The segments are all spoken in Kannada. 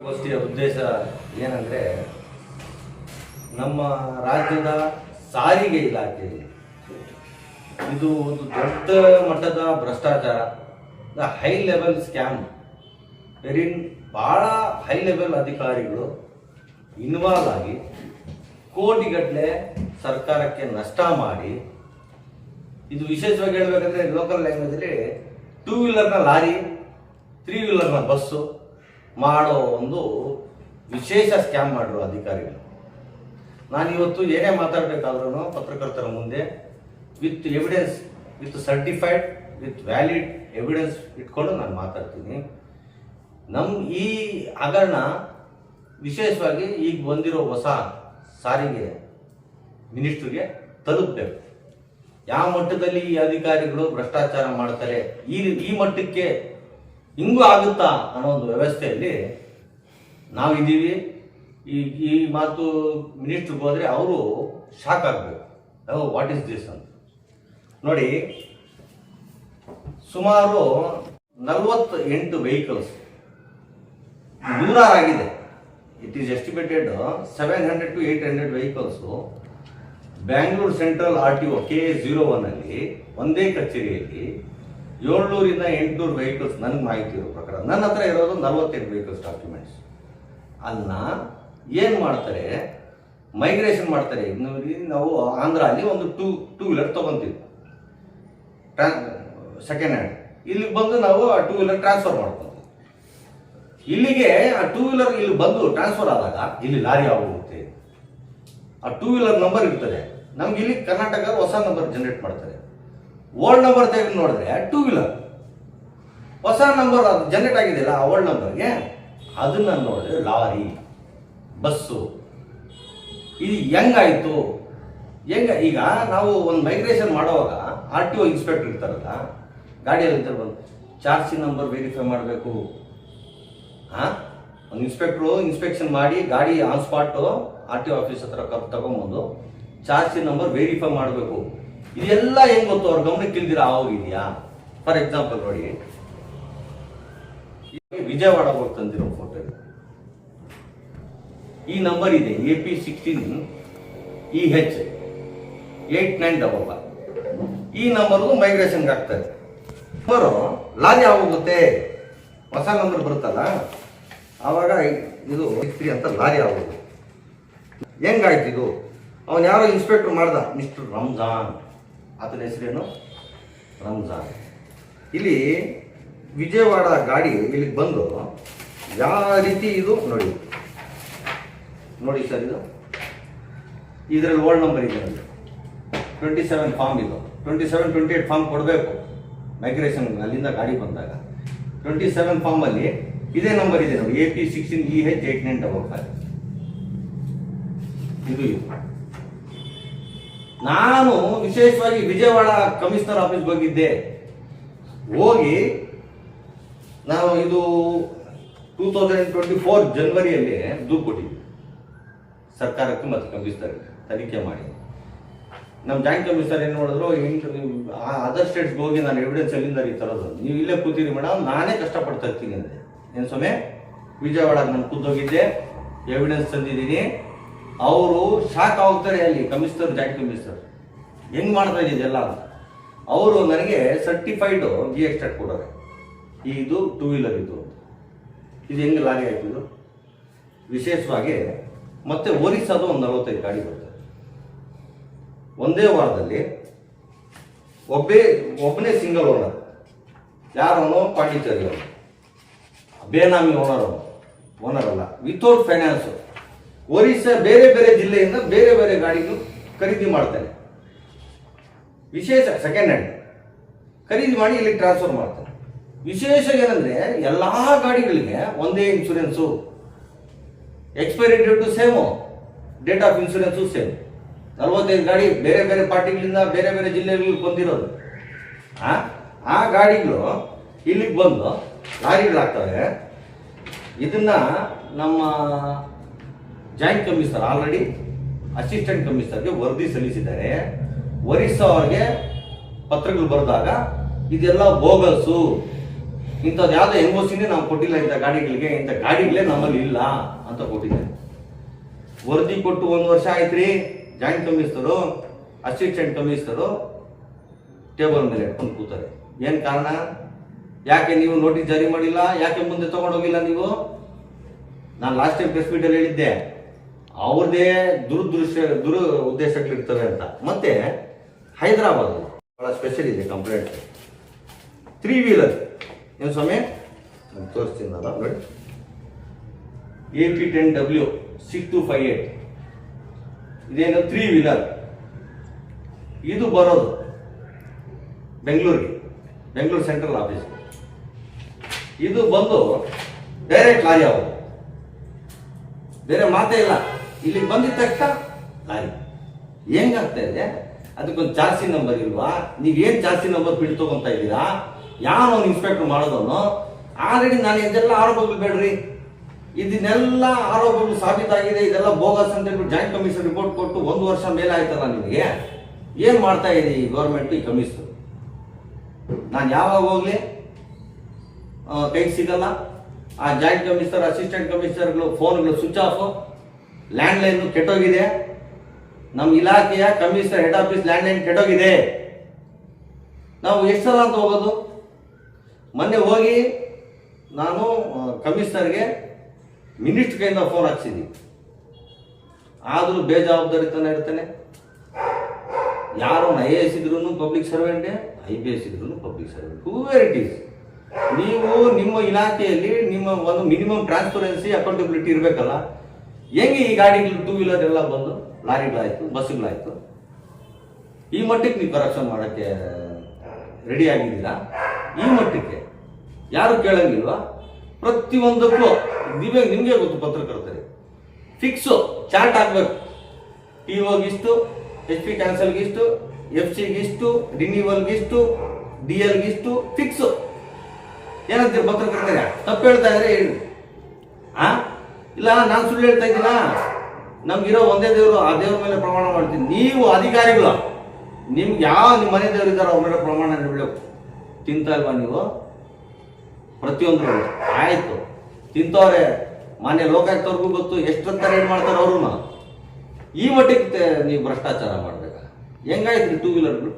ಗೋಷ್ಠಿಯ ಉದ್ದೇಶ ಏನಂದರೆ, ನಮ್ಮ ರಾಜ್ಯದ ಸಾರಿಗೆ ಇಲಾಖೆ ಇದು ಒಂದು ದೊಡ್ಡ ಮಟ್ಟದ ಭ್ರಷ್ಟಾಚಾರ, ಹೈ ಲೆವೆಲ್ ಸ್ಕ್ಯಾಮ್, ವೆರಿನ್ ಭಾಳ ಹೈ ಲೆವೆಲ್ ಅಧಿಕಾರಿಗಳು ಇನ್ವಾಲ್ವ್ ಆಗಿ ಕೋಟಿಗಟ್ಟಲೆ ಸರ್ಕಾರಕ್ಕೆ ನಷ್ಟ ಮಾಡಿ, ಇದು ವಿಶೇಷವಾಗಿ ಹೇಳಬೇಕಂದ್ರೆ ಲೋಕಲ್ ಲ್ಯಾಂಗ್ವೇಜಲ್ಲಿ 2 ವೀಲರ್ನ ಲಾರಿ, 3 ವೀಲರ್ನ ಬಸ್ಸು ಮಾಡೋ ಒಂದು ವಿಶೇಷ ಸ್ಕ್ಯಾಮ್ ಮಾಡಿರೋ ಅಧಿಕಾರಿಗಳು. ನಾನಿವತ್ತು ಏನೇ ಮಾತಾಡಬೇಕಾದ್ರೂ ಪತ್ರಕರ್ತರ ಮುಂದೆ with evidence, with certified, with valid evidence ಇಟ್ಕೊಂಡು ನಾನು ಮಾತಾಡ್ತೀನಿ. ನಮ್ಮ ಈ ಹಗರಣ ವಿಶೇಷವಾಗಿ ಈಗ ಬಂದಿರೋ ಹೊಸ ಸಾರಿಗೆ ಮಿನಿಸ್ಟ್ರಿಗೆ ತಲುಪಬೇಕು. ಯಾವ ಮಟ್ಟದಲ್ಲಿ ಈ ಅಧಿಕಾರಿಗಳು ಭ್ರಷ್ಟಾಚಾರ ಮಾಡ್ತಾರೆ, ಈ ಮಟ್ಟಕ್ಕೆ ಹಿಂಗೂ ಆಗುತ್ತಾ ಅನ್ನೋ ಒಂದು ವ್ಯವಸ್ಥೆಯಲ್ಲಿ ನಾವಿದ್ದೀವಿ. ಈ ಮಾತು ಮಿನಿಸ್ಟ್ರಿಗೆ ಹೋದರೆ ಅವರು ಶಾಕ್ ಆಗಬೇಕು, ವಾಟ್ ಈಸ್ ದಿಸ್ ಅಂತ. ನೋಡಿ, ಸುಮಾರು 48 ವೆಹಿಕಲ್ಸ್ ನೂರಾಗಿದೆ. It is estimated 700 to 800 vehicles Bangalore central RTO KA01 ಅಲ್ಲಿ ಒಂದೇ ಕಚೇರಿಯಲ್ಲಿ 700 to 800 ವೆಹಿಕಲ್ಸ್, ನನಗೆ ಮಾಹಿತಿ ಇರೋ ಪ್ರಕಾರ. ನನ್ನ ಹತ್ರ ಇರೋದು 48 ವೆಹಿಕಲ್ಸ್ ಡಾಕ್ಯುಮೆಂಟ್ಸ್. ಅನ್ನ ಏನು ಮಾಡ್ತಾರೆ, ಮೈಗ್ರೇಷನ್ ಮಾಡ್ತಾರೆ. ನಾವು ಆಂಧ್ರ ಅಲ್ಲಿ ಒಂದು ಟೂ ವೀಲರ್ ತೊಗೊತೀವಿ ಸೆಕೆಂಡ್ ಹ್ಯಾಂಡ್, ಇಲ್ಲಿಗೆ ಬಂದು ನಾವು ಆ 2 ವೀಲರ್ ಟ್ರಾನ್ಸ್ಫರ್ ಮಾಡ್ಕೊತೀವಿ. ಇಲ್ಲಿಗೆ ಆ 2 ವೀಲರ್ ಇಲ್ಲಿ ಬಂದು ಟ್ರಾನ್ಸ್ಫರ್ ಆದಾಗ ಇಲ್ಲಿ ಲಾರಿ ಆಗೋಗುತ್ತೆ. ಆ 2 ವೀಲರ್ ನಂಬರ್ ಇರ್ತದೆ, ನಮ್ಗೆ ಇಲ್ಲಿ ಕರ್ನಾಟಕ ಹೊಸ ನಂಬರ್ ಜನರೇಟ್ ಮಾಡ್ತಾರೆ. ಓಲ್ಡ್ ನಂಬರ್ ತೆಗೆದು ನೋಡಿದ್ರೆ 2 ವೀಲರ್, ಹೊಸ ನಂಬರ್ ಅದು ಜನರೇಟ್ ಆಗಿದೆಯಲ್ಲ ಆ ಓಲ್ಡ್ ನಂಬರ್ಗೆ, ಅದನ್ನ ನೋಡಿದ್ರೆ ಲಾರಿ, ಬಸ್ಸು. ಇದು ಹೆಂಗಾಯಿತು? ಈಗ ನಾವು ಒಂದು ಮೈಗ್ರೇಷನ್ ಮಾಡುವಾಗ RTO ಇನ್ಸ್ಪೆಕ್ಟರ್ ಇರ್ತಾರಲ್ಲ, ಗಾಡಿಯಲ್ಲಿ ಬಂದು ಚಾರ್ಜಿ ನಂಬರ್ ವೆರಿಫೈ ಮಾಡಬೇಕು. ಒಂದು ಇನ್ಸ್ಪೆಕ್ಟ್ರು ಇನ್ಸ್ಪೆಕ್ಷನ್ ಮಾಡಿ ಗಾಡಿ ಆನ್ ಸ್ಪಾಟು RTO ಆಫೀಸ್ ಹತ್ರ ತಗೊಂಬಂದು ಚಾರ್ಜಿ ನಂಬರ್ ವೆರಿಫೈ ಮಾಡಬೇಕು. ಇದೆಲ್ಲ ಹೆಂಗ್ ಗೊತ್ತು? ಅವ್ರ ಗಮನಕ್ಕೆ ಇಲ್ದಿರ ಆಗೋಗಿದೆಯಾ? ಫಾರ್ ಎಕ್ಸಾಂಪಲ್ ನೋಡಿ, ವಿಜಯವಾಡ ಹೋಗಿ ತಂದಿರೋ ಫೋಟೋ ಇದೆ. ಈ ನಂಬರ್ ಇದೆ AP16EH 8955. ಈ ನಂಬರ್ಗೂ ಮೈಗ್ರೇಷನ್ಗೆ ಆಗ್ತದೆ. ನಂಬರು ಲಾರಿ ಆಗೋಗುತ್ತೆ, ಹೊಸ ನಂಬರ್ ಬರುತ್ತಲ್ಲ, ಆವಾಗ ಇದು 3 ಅಂತ ಲಾರಿ ಆಗೋದು. ಹೆಂಗಾಯ್ತು ಇದು? ಅವನು ಯಾರೋ ಇನ್ಸ್ಪೆಕ್ಟರ್ ಮಾಡ್ದ, ಮಿಸ್ಟರ್ ರಂಜಾನ್, ಆತನ ಹೆಸರೇನು ರಂಜಾನ್. ಇಲ್ಲಿ ವಿಜಯವಾಡ ಗಾಡಿ ಇಲ್ಲಿಗೆ ಬಂದು ಯಾವ ರೀತಿ ಇದು ನೋಡಿ ಸರ್, ಇದು ಇದರಲ್ಲಿ ಓಲ್ಡ್ ನಂಬರ್ ಇದೆ, 27 ಫಾರ್ಮ್. ಇದು 27, 28 ಫಾರ್ಮ್ ಕೊಡಬೇಕು ಮೈಗ್ರೇಷನ್ ಅಲ್ಲಿಂದ ಗಾಡಿ ಬಂದಾಗ. 27 ಫಾರ್ಮಲ್ಲಿ ಇದೇ ನಂಬರ್ ಇದೆ ನೋಡಿ, AP16EH 8955. ಇದು ನಾನು ವಿಶೇಷವಾಗಿ ವಿಜಯವಾಡ ಕಮಿಷನರ್ ಆಫೀಸ್ಗೆ ಹೋಗಿದ್ದೆ. ಹೋಗಿ ನಾವು ಇದು 2024 ಜನವರಿಯಲ್ಲಿ ದೂರು ಕೊಟ್ಟಿದ್ವಿ ಸರ್ಕಾರಕ್ಕೆ ಮತ್ತು ಕಮಿಷನರ್ಗೆ, ತನಿಖೆ ಮಾಡಿ. ನಮ್ಮ ಜಾಯಿಂಟ್ ಕಮಿಷನರ್ ಏನು ಮಾಡಿದ್ರು, ಅದರ್ ಸ್ಟೇಟ್ಸ್ಗೆ ಹೋಗಿ ನಾನು ಎವಿಡೆನ್ಸ್ ಎಲ್ಲಿಂದ ತರೋದು, ನೀವು ಇಲ್ಲೇ ಕೂತೀರಿ ಮೇಡಮ್, ನಾನೇ ಕಷ್ಟಪಡ್ತಾ ಇರ್ತೀನಿ ಅಂದರೆ. ಏನು ಸ್ವಾಮಿ, ವಿಜಯವಾಡಕ್ಕೆ ನಾನು ಕೂತೋಗಿದ್ದೆ, ಎವಿಡೆನ್ಸ್ ತಂದಿದ್ದೀನಿ. ಅವರು ಶಾಕ್ ಆಗ್ತಾರೆ ಅಲ್ಲಿ ಕಮಿಷನರ್, ಜಾಯಿಂಟ್ ಕಮಿಷನರ್, ಹೆಂಗೆ ಮಾಡ್ತಾ ಇದ್ದಿದ್ದೆಲ್ಲ ಅಂತ. ಅವರು ನನಗೆ ಸರ್ಟಿಫೈಡ್ GST ಕೊಡೋರೆ, ಇದು 2 ವೀಲರ್ ಇದು ಹೆಂಗೆ ಲಾರಿ ಆಯ್ತು ಇದು. ವಿಶೇಷವಾಗಿ ಮತ್ತೆ ಒರಿಸ್ಸಾದ ಒಂದು 45 ಗಾಡಿ ಬರ್ತದೆ ಒಂದೇ ವಾರದಲ್ಲಿ. ಒಬ್ಬನೇ ಸಿಂಗಲ್ ಓನರ್, ಯಾರವನು ಪಾಂಡಿಚೇರಿ ಅವನು, ಬೇನಾಮಿ ಓನರ್ ಅಲ್ಲ, ವಿತೌಟ್ ಫೈನಾನ್ಸು. ಒರಿಸ್ಸಾ ಬೇರೆ ಬೇರೆ ಜಿಲ್ಲೆಯಿಂದ ಬೇರೆ ಬೇರೆ ಗಾಡಿಗಳು ಖರೀದಿ ಮಾಡ್ತಾನೆ, ವಿಶೇಷ ಸೆಕೆಂಡ್ ಹ್ಯಾಂಡ್ ಖರೀದಿ ಮಾಡಿ ಇಲ್ಲಿ ಟ್ರಾನ್ಸ್ಫರ್ ಮಾಡ್ತಾನೆ. ವಿಶೇಷ ಏನಂದ್ರೆ ಎಲ್ಲ ಗಾಡಿಗಳಿಗೆ ಒಂದೇ insurance, expiry date same, date of insurance same. 45 ಗಾಡಿ ಬೇರೆ ಬೇರೆ ಪಾರ್ಟಿಗಳಿಂದ ಬೇರೆ ಬೇರೆ ಜಿಲ್ಲೆಗಳಿಗೆ ಬಂದಿರೋದು. ಆ ಗಾಡಿಗಳು ಇಲ್ಲಿಗೆ ಬಂದು ಲಾರಿಗಳಾಗ್ತವೆ. ಇದನ್ನ ನಮ್ಮ ಜಾಯಿಂಟ್ ಕಮಿಷನರ್ ಆಲ್ರೆಡಿ ಅಸಿಸ್ಟೆಂಟ್ ಕಮಿಷನರ್ಗೆ ವರದಿ ಸಲ್ಲಿಸಿದ್ದಾರೆ. ಒರಿಸ್ಸಾ ಅವ್ರಿಗೆ ಪತ್ರಗಳು ಬರೆದಾಗ ಇದೆಲ್ಲ ಬೋಗಲ್ಸು, ಇಂಥದ್ದು ಯಾವುದೋ NOCನೇ ನಾವು ಕೊಟ್ಟಿಲ್ಲ ಇಂಥ ಗಾಡಿಗಳಿಗೆ, ಇಂಥ ಗಾಡಿಗಳೇ ನಮ್ಮಲ್ಲಿ ಇಲ್ಲ ಅಂತ ಕೊಟ್ಟಿದ್ದಾರೆ. ವರದಿ ಕೊಟ್ಟು 1 ವರ್ಷ ಆಯ್ತು ರೀ. Joint commissioner assistant commissioner table ಮೇಲೆ ಇಟ್ಕೊಂಡು ಕೂತಾರೆ. ಏನು ಕಾರಣ? ಯಾಕೆ ನೀವು ನೋಟಿಸ್ ಜಾರಿ ಮಾಡಿಲ್ಲ? ಯಾಕೆ ಮುಂದೆ ತಗೊಂಡೋಗಿಲ್ಲ ನೀವು? ನಾನು ಲಾಸ್ಟ್ ಟೈಮ್ ಪ್ರೆಸ್ ಮೀಟಲ್ಲಿ ಹೇಳಿದ್ದೆ, ಅವ್ರದ್ದೇ ದುರು ಉದ್ದೇಶಗಳಿರ್ತವೆ ಅಂತ. ಮತ್ತೆ ಹೈದರಾಬಾದ್ ಬಹಳ ಸ್ಪೆಷಲ್ ಇದೆ ಕಂಪ್ಲೇಂಟ್. 3 ವೀಲರ್ ಏನು ಸ್ವಾಮಿ ತೋರಿಸ್ತೀನಿ ನಾನು ನೋಡಿ. AP10W 6258 ಇದೇನು 3 ವೀಲರ್. ಇದು ಬರೋದು ಬೆಂಗಳೂರು ಸೆಂಟ್ರಲ್ ಆಫೀಸ್. ಇದು ಬಂದು ಡೈರೆಕ್ಟ್ ಲಾರಿ ಅವರು, ಬೇರೆ ಮಾತೇ ಇಲ್ಲ. ಇಲ್ಲಿ ಬಂದಿದ ತಕ್ಷಣ ಲಾರಿ ಹೆಂಗಾಗ್ತಾ ಇದೆ? ಅದಕ್ಕೊಂದು ಚಾರ್ಸಿ ನಂಬರ್ ಇಲ್ವಾ? ನೀವೇನು ಚಾರ್ಸಿ ನಂಬರ್ ಬಿಟ್ಟು ತಗೊಂತ ಇದ್ದೀರಾ? ಯಾವ ಇನ್ಸ್ಪೆಕ್ಟರ್ ಮಾಡೋದನ್ನು? ಆಲ್ರೆಡಿ ನಾನು ಇದೆಲ್ಲ ಆರೋಪಗಳು ಬೇಡ್ರಿ, ಇದನ್ನೆಲ್ಲ ಆರೋಪಗಳು ಸಾಬೀತಾಗಿದೆ, ಇದೆಲ್ಲ ಬೋಗಸ್ ಅಂತ ಹೇಳ್ಬಿಟ್ಟು ಜಾಯಿಂಟ್ ಕಮಿಷನ್ ರಿಪೋರ್ಟ್ ಕೊಟ್ಟು 1 ವರ್ಷ ಮೇಲೆ ಆಯ್ತಲ್ಲ ನಿಮಗೆ. ಏನು ಮಾಡ್ತಾ ಇದೆ ಈ ಗೌರ್ಮೆಂಟ್, ಈ ಕಮಿಷನ್? ನಾನು ಯಾವಾಗ ಹೋಗ್ಲಿ ಕೈಗೆ ಸಿಗಲ್ಲ. ಆ ಜಾಯಿಂಟ್ ಕಮಿಷನರ್ ಅಸಿಸ್ಟೆಂಟ್ ಕಮಿಷನರ್ಗಳು ಫೋನ್ಗಳು ಸ್ವಿಚ್ ಆಫ್, ಲ್ಯಾಂಡ್ಲೈನ್ ಕೆಟ್ಟೋಗಿದೆ. ನಮ್ಮ ಇಲಾಖೆಯ ಕಮಿಷನರ್ ಹೆಡ್ ಆಫೀಸ್ ಲ್ಯಾಂಡ್ಲೈನ್ ಕೆಟ್ಟೋಗಿದೆ. ನಾವು ಎಷ್ಟು ಸಲ ಅಂತ ಹೋಗೋದು? ಮೊನ್ನೆ ಹೋಗಿ ನಾನು ಕಮಿಷನರ್ಗೆ ಮಿನಿಸ್ಟರ್ ಕೈಯಿಂದ ಫೋನ್ ಹಾಕ್ಸಿದ್ದೀನಿ. ಆದರೂ ಬೇಜವಾಬ್ದಾರಿತನ ಇರ್ತಾನೆ. ಯಾರೋ IAS ಇದ್ರೂ ಪಬ್ಲಿಕ್ ಸರ್ವೆಂಟೇ, IPS ಇದ್ರೂ public servant. However it is. ನೀವು ನಿಮ್ಮ ಇಲಾಖೆಯಲ್ಲಿ ನಿಮ್ಮ ಒಂದು ಮಿನಿಮಮ್ ಟ್ರಾನ್ಸ್ಪರೆನ್ಸಿ ಅಕೌಂಟಬಿಲಿಟಿ ಇರಬೇಕಲ್ಲ. ಹೆಂಗೆ ಈ ಗಾಡಿಗಳು 2 ವೀಲರ್ ಎಲ್ಲ ಬಂದು ಲಾರಿಗಳಾಯ್ತು, ಬಸ್ಸುಗಳಾಯ್ತು, ಈ ಮಟ್ಟಕ್ಕೆ ನೀವು ಕರಪ್ಷನ್ ಮಾಡೋಕ್ಕೆ ರೆಡಿ ಆಗಿದ್ದೀರಾ? ಈ ಮಟ್ಟಕ್ಕೆ ಯಾರು ಕೇಳಂಗಿಲ್ವಾ? ಪ್ರತಿಯೊಂದಕ್ಕೂ ನಿಮಗೆ ಗೊತ್ತು, ಪತ್ರಕರ್ತರಿಗೆ ಫಿಕ್ಸು ಚಾರ್ಟ್ ಆಗಬೇಕು. POಗಿಷ್ಟು, HP ಕ್ಯಾನ್ಸಲ್ಗಿಷ್ಟು, FC-ಗಿಷ್ಟು, ರಿನ್ಯೂವಲ್ಗಿಷ್ಟು, DL-ಗಿಷ್ಟು ಫಿಕ್ಸು. ಏನಂತೀರಿ ಪತ್ರಕರ್ತರೆ? ತಪ್ಪು ಹೇಳ್ತಾ ಇದ್ರೆ ಹೇಳಿ. ಇಲ್ಲ ನಾನು ಸುಳ್ಳು ಹೇಳ್ತಾ ಇದ್ದೀನಾ? ನಮ್ಗಿರೋ ಒಂದೇ ದೇವರು, ಆ ದೇವ್ರ ಮೇಲೆ ಪ್ರಮಾಣ ಮಾಡ್ತೀನಿ. ನೀವು ಅಧಿಕಾರಿಗಳು, ನಿಮ್ಗೆ ಯಾವ ನಿಮ್ಮ ಮನೆ ದೇವರು ಇದ್ದಾರೋ ಅವ್ರ ಮೇಲೆ ಪ್ರಮಾಣ ನೀಡಬೇಕು. ತಿಂತಾ ಇಲ್ವಾ ನೀವು? ಪ್ರತಿಯೊಂದು ಆಯ್ತು ತಿಂತವ್ರೆ. ಮಾನ್ಯ ಲೋಕಾಯುಕ್ತವ್ರಿಗೂ ಗೊತ್ತು ಎಷ್ಟಂತ ರೇಟ್ ಮಾಡ್ತಾರೆ ಅವರು. ಈ ಮಟ್ಟಿಗೆ ನೀವು ಭ್ರಷ್ಟಾಚಾರ ಮಾಡ್ಬೇಕಾ? ಹೆಂಗಾಯ್ತು 2 ವೀಲರ್ಗಳು?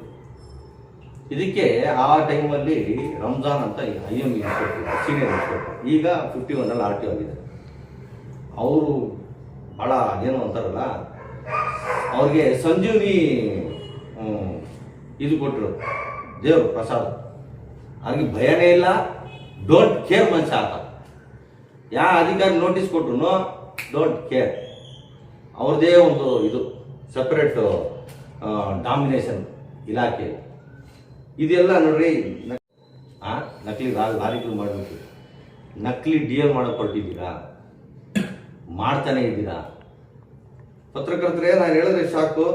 ಇದಕ್ಕೆ ಆ ಟೈಮಲ್ಲಿ ರಂಜಾನ್ ಅಂತ IM ಇನ್ಸ್ಪೆಕ್ಟರ್, ಸೀನಿಯರ್ ಇನ್ಸ್ಪೆಕ್ಟರ್, ಈಗ 51 RTO ಆಗಿದೆ. ಅವರು ಭಾಳ ಏನು ಅಂತಾರಲ್ಲ, ಅವ್ರಿಗೆ ಸಂಜೀವಿನಿ ಇದು ಕೊಟ್ಟರು, ದೇವರು ಪ್ರಸಾದ. ಅವ್ರಿಗೆ ಭಯನೇ ಇಲ್ಲ, ಡೋಂಟ್ ಕೇರ್ ಮನುಷ್ಯ ಆತ. ಯಾವ ಅಧಿಕಾರಿ ನೋಟಿಸ್ ಕೊಟ್ರು ಡೋಂಟ್ ಕೇರ್. ಅವ್ರದ್ದೇ ಒಂದು ಇದು ಸಪ್ರೇಟ್ ಡಾಮಿನೇಷನ್ ಇಲಾಖೆ. ಇದೆಲ್ಲ ನೋಡ್ರಿ, ನಕಲಿ ಲಾರಿಗಳು ಮಾಡಬೇಕು, ನಕಲಿ DL ಮಾಡೋಕೆ ಹೊರಟಿದ್ದೀರಾ, ಮಾಡ್ತಾನೆ ಇದ್ದೀರಾ. ಪತ್ರಕರ್ತರೇ, ನಾನು ಹೇಳಿದ್ರೆ ಸಾಕು,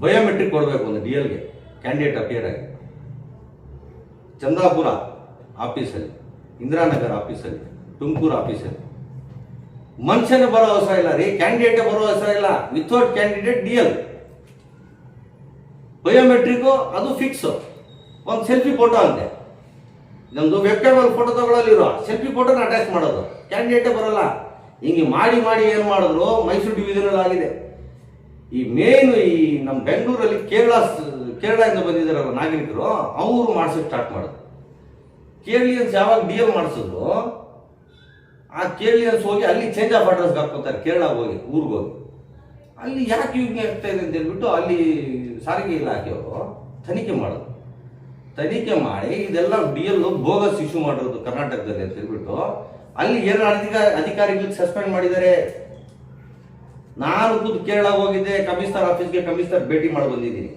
ಬಯೋಮೆಟ್ರಿಕ್ ಕೊಡಬೇಕು ಒಂದು DLಗೆ ಕ್ಯಾಂಡಿಡೇಟ್ ಅಪಿಯರ್ ಆಗಿ. ಚಂದಾಪುರ ಆಫೀಸಲ್ಲಿ, ಇಂದಿರಾನಗರ ಆಫೀಸಲ್ಲಿ, ತುಮಕೂರು ಆಫೀಸಲ್ಲಿ ಮನುಷ್ಯನೇ ಬರೋ ಅವಸರ ಇಲ್ಲ ರೀ, ಕ್ಯಾಂಡಿಡೇಟೇ ಬರೋ ಅವಸರ ಇಲ್ಲ. ವಿತೌಟ್ ಕ್ಯಾಂಡಿಡೇಟ್ DL, ಬಯೋಮೆಟ್ರಿಕ್ ಅದು ಫಿಕ್ಸ್. ಒಂದು ಸೆಲ್ಫಿ ಫೋಟೋ ಅಂತೆ, ನಮ್ದು ವೆಬ್ ಕ್ಯಾಮಲ್ಲಿ ಫೋಟೋ ತಗೊಳ್ಳಲಿರೋ ಸೆಲ್ಫಿ ಫೋಟೋನ ಅಟ್ಯಾಚ್ ಮಾಡೋದು, ಕ್ಯಾಂಡಿಡೇಟೇ ಬರೋಲ್ಲ. ಹಿಂಗೆ ಮಾಡಿ ಏನು ಮಾಡಿದ್ರು ಮೈಸೂರು ಡಿವಿಷನಲ್ಲಿ ಆಗಿದೆ. ಈ ಮೇನ್ ಈ ನಮ್ಮ ಬೆಂಗಳೂರಲ್ಲಿ ಕೇರಳದಿಂದ ಬಂದಿದ್ದಾರಲ್ಲ ನಾಗರಿಕರು, ಅವರು ಮಾಡಿಸೋಕೆ ಸ್ಟಾರ್ಟ್ ಮಾಡೋದು. ಕೇರಳಿಯನ್ಸ್ ಯಾವಾಗ DL ಮಾಡಿಸಿದ್ರು, ಆ ಕೇರಳಿಯನ್ಸ್ ಹೋಗಿ ಅಲ್ಲಿ ಚೇಂಜ್ ಆಫ್ ಅಡ್ರೆಸ್ಗೆ ಹಾಕ್ಕೋತಾರೆ. ಕೇರಳಗೆ ಹೋಗಿ ಊರಿಗೆ ಹೋಗಿ ಅಲ್ಲಿ ಯಾಕೆ ಯೂಸ್ ಆಗ್ತಾ ಇದೆ ಅಂತ ಹೇಳ್ಬಿಟ್ಟು ಅಲ್ಲಿ ಸಾರಿಗೆ ಇಲಾಖೆಯವರು ತನಿಖೆ ಮಾಡೋದು. ತನಿಖೆ ಮಾಡಿ ಇದೆಲ್ಲ DL ಬೋಗಸ್ ಇಶ್ಯೂ ಮಾಡಿರೋದು ಕರ್ನಾಟಕದಲ್ಲಿ ಅಂತ ಹೇಳ್ಬಿಟ್ಟು ಅಲ್ಲಿ ಏನು ಅಧಿಕಾರಿಗಳಿಗೆ ಸಸ್ಪೆಂಡ್ ಮಾಡಿದ್ದಾರೆ. ನಾನು ಖುದ್ದು ಕೇರಳ ಹೋಗಿದ್ದೆ, ಕಮಿಷನರ್ ಆಫೀಸ್ಗೆ ಕಮಿಷನರ್ ಭೇಟಿ ಮಾಡಿ ಬಂದಿದ್ದೀನಿ.